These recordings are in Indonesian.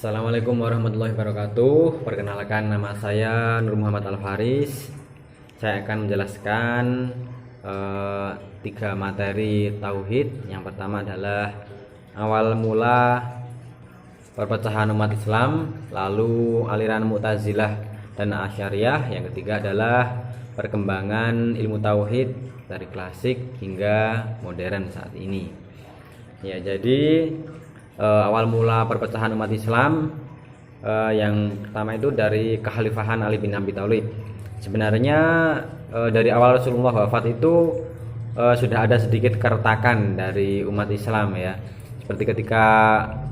Assalamualaikum warahmatullahi wabarakatuh. Perkenalkan, nama saya Nur Muhammad Al Faris. Saya akan menjelaskan tiga materi tauhid. Yang pertama adalah awal mula perpecahan umat Islam, lalu aliran Mu'tazilah dan Asy'ariyah. Yang ketiga adalah perkembangan ilmu tauhid dari klasik hingga modern saat ini. Ya, jadi awal mula perpecahan umat Islam yang pertama itu dari kekhalifahan Ali bin Abi Thalib. Sebenarnya dari awal Rasulullah wafat itu sudah ada sedikit keretakan dari umat Islam, ya. Seperti ketika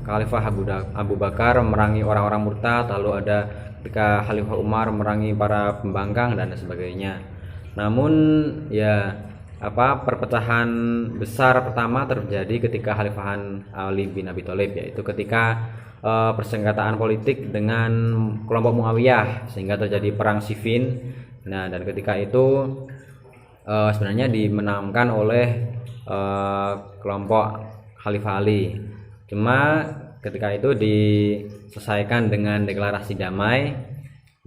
Khalifah Abu Bakar merangi orang-orang murtad, lalu ada ketika Khalifah Umar merangi para pembangkang dan sebagainya. Namun ya, perpecahan besar pertama terjadi ketika Khalifahan Ali bin Abi Thalib, yaitu ketika persengketaan politik dengan kelompok Muawiyah sehingga terjadi perang Siffin. Nah, dan ketika itu sebenarnya dimenangkan oleh kelompok Khalifah Ali. Cuma ketika itu diselesaikan dengan deklarasi damai,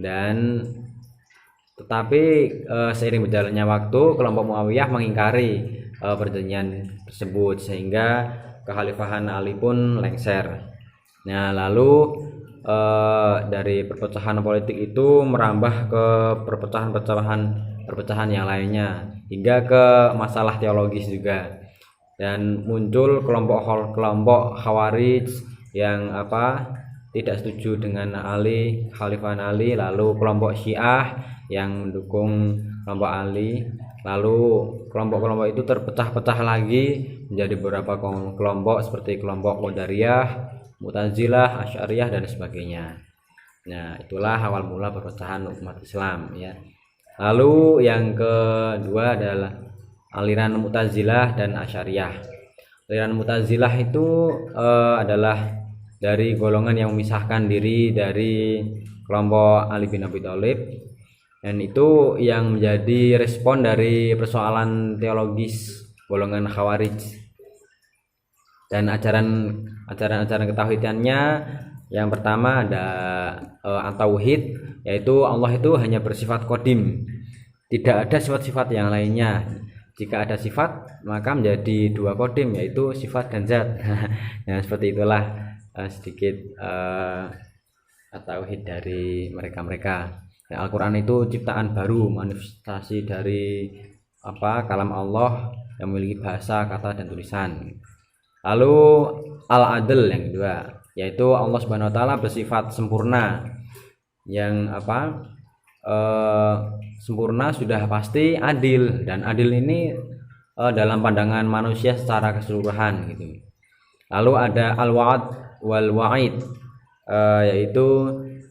dan tetapi seiring berjalannya waktu kelompok Muawiyah mengingkari perjanjian tersebut sehingga kekhalifahan Ali pun lengser. Nah, lalu dari perpecahan politik itu merambah ke perpecahan yang lainnya hingga ke masalah teologis juga, dan muncul kelompok Khawarij yang tidak setuju dengan Khalifah Ali, lalu kelompok Syiah yang mendukung kelompok Ali, lalu kelompok-kelompok itu terpecah-pecah lagi menjadi beberapa kelompok seperti kelompok Qadariyah, Mu'tazilah, Asy'ariyah dan sebagainya. Nah, itulah awal mula perpecahan umat Islam, ya. Lalu yang kedua adalah aliran Mu'tazilah dan Asy'ariyah. Aliran Mu'tazilah itu adalah dari golongan yang memisahkan diri dari kelompok Ali bin Abi Thalib, dan itu yang menjadi respon dari persoalan teologis golongan Khawarij. Dan ajaran ketauhidannya yang pertama ada at-tauhid, yaitu Allah itu hanya bersifat qadim, tidak ada sifat-sifat yang lainnya. Jika ada sifat maka menjadi dua qadim, yaitu sifat dan zat. Nah, seperti itulah sedikit at-tauhid dari mereka. Al-Quran itu ciptaan baru, manifestasi dari kalam Allah yang memiliki bahasa, kata dan tulisan. Lalu al-adl yang kedua, yaitu Allah Subhanahu wa taala bersifat sempurna, yang sempurna sudah pasti adil, dan adil ini dalam pandangan manusia secara keseluruhan gitu. Lalu ada al-wa'd wal wa'id, yaitu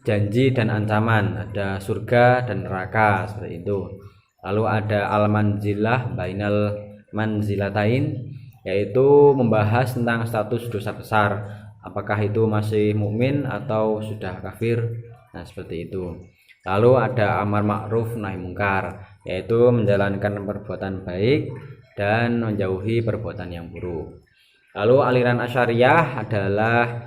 janji dan ancaman, ada surga dan neraka, seperti itu. Lalu ada al-manzilah bainal manzilatain, yaitu membahas tentang status dosa besar, apakah itu masih mukmin atau sudah kafir. Nah, seperti itu. Lalu ada amar ma'ruf nahi mungkar, yaitu menjalankan perbuatan baik dan menjauhi perbuatan yang buruk. Lalu aliran Asy'ariyah adalah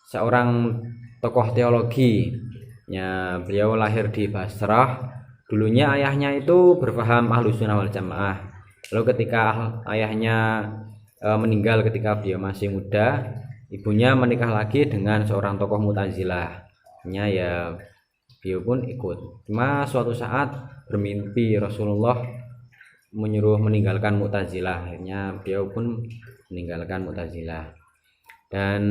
seorang tokoh teologi, ya. Beliau lahir di Basrah. Dulunya ayahnya itu berpaham Ahlus Sunnah wal Jamaah. Lalu ketika ayahnya meninggal ketika beliau masih muda, ibunya menikah lagi dengan seorang tokoh Mu'tazilah. Ya, beliau pun ikut. Cuma suatu saat bermimpi Rasulullah menyuruh meninggalkan Mu'tazilah. Akhirnya beliau pun meninggalkan Mu'tazilah. Dan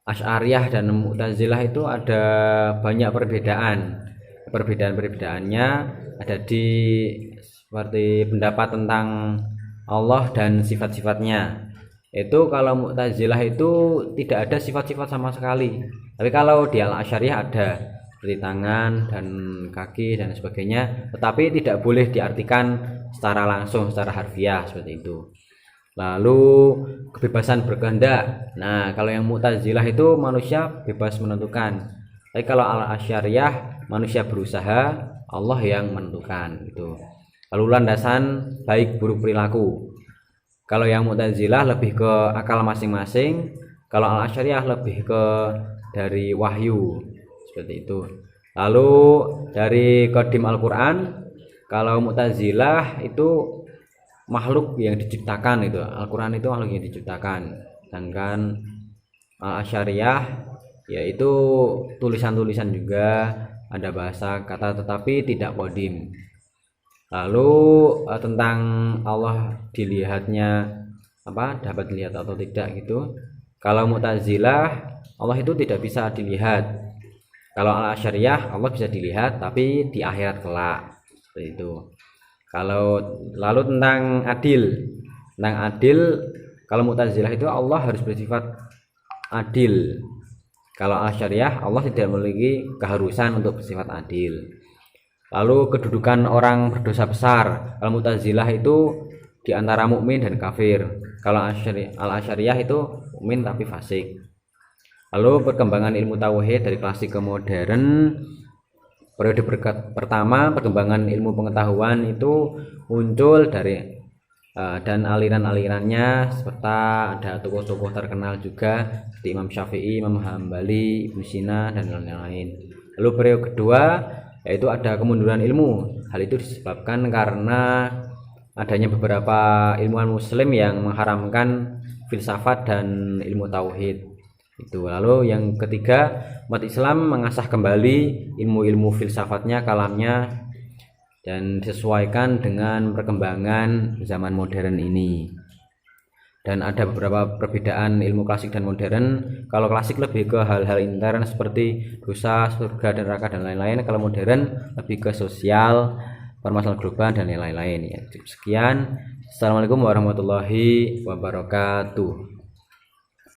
Asy'ariyah dan Mu'tazilah itu ada banyak perbedaan. Perbedaan-perbedaannya ada di seperti pendapat tentang Allah dan sifat-sifatnya. Itu kalau Mu'tazilah itu tidak ada sifat-sifat sama sekali. Tapi kalau di Al-Asy'ariyah ada, seperti tangan dan kaki dan sebagainya, tetapi tidak boleh diartikan secara langsung, secara harfiah, seperti itu. Lalu kebebasan berkehendak. Nah, kalau yang Mu'tazilah itu manusia bebas menentukan. Tapi kalau Al-Asy'ariyah manusia berusaha, Allah yang menentukan itu. Lalu landasan baik buruk perilaku. Kalau yang Mu'tazilah lebih ke akal masing-masing, Kalau Al-Asy'ariyah lebih ke dari wahyu, seperti itu. Lalu dari qadim Al-Qur'an, kalau Mu'tazilah itu makhluk yang diciptakan, itu Al-Qur'an itu makhluk yang diciptakan. Sedangkan Al-Asy'ariyah yaitu tulisan-tulisan juga, ada bahasa kata tetapi tidak qadim. Lalu tentang Allah dilihatnya dapat dilihat atau tidak gitu. Kalau Mu'tazilah Allah itu tidak bisa dilihat. Kalau Al-Asy'ariyah Allah bisa dilihat tapi di akhirat kelak, seperti itu. Kalau lalu tentang adil, kalau Mu'tazilah itu Allah harus bersifat adil. Kalau Al-Asy'ariyah Allah tidak memiliki keharusan untuk bersifat adil. Lalu kedudukan orang berdosa besar, kalau Mu'tazilah itu di antara mukmin dan kafir. Kalau Al-Asy'ariyah itu mukmin tapi fasik. Lalu perkembangan ilmu tauhid dari klasik ke modern. Periode pertama perkembangan ilmu pengetahuan itu muncul dari dan aliran-alirannya, serta ada tokoh-tokoh terkenal juga seperti Imam Syafi'i, Imam Hambali, Ibnu Sina dan lain-lain. Lalu periode kedua yaitu ada kemunduran ilmu. Hal itu disebabkan karena adanya beberapa ilmuwan muslim yang mengharamkan filsafat dan ilmu tauhid itu. Lalu yang ketiga, umat Islam mengasah kembali ilmu-ilmu filsafatnya, kalamnya, dan disesuaikan dengan perkembangan zaman modern ini. Dan ada beberapa perbedaan ilmu klasik dan modern. Kalau klasik lebih ke hal-hal intern seperti dosa, surga dan neraka dan lain-lain. Kalau modern lebih ke sosial, permasalahan global dan lain-lain ya. Sekian. Assalamualaikum warahmatullahi wabarakatuh.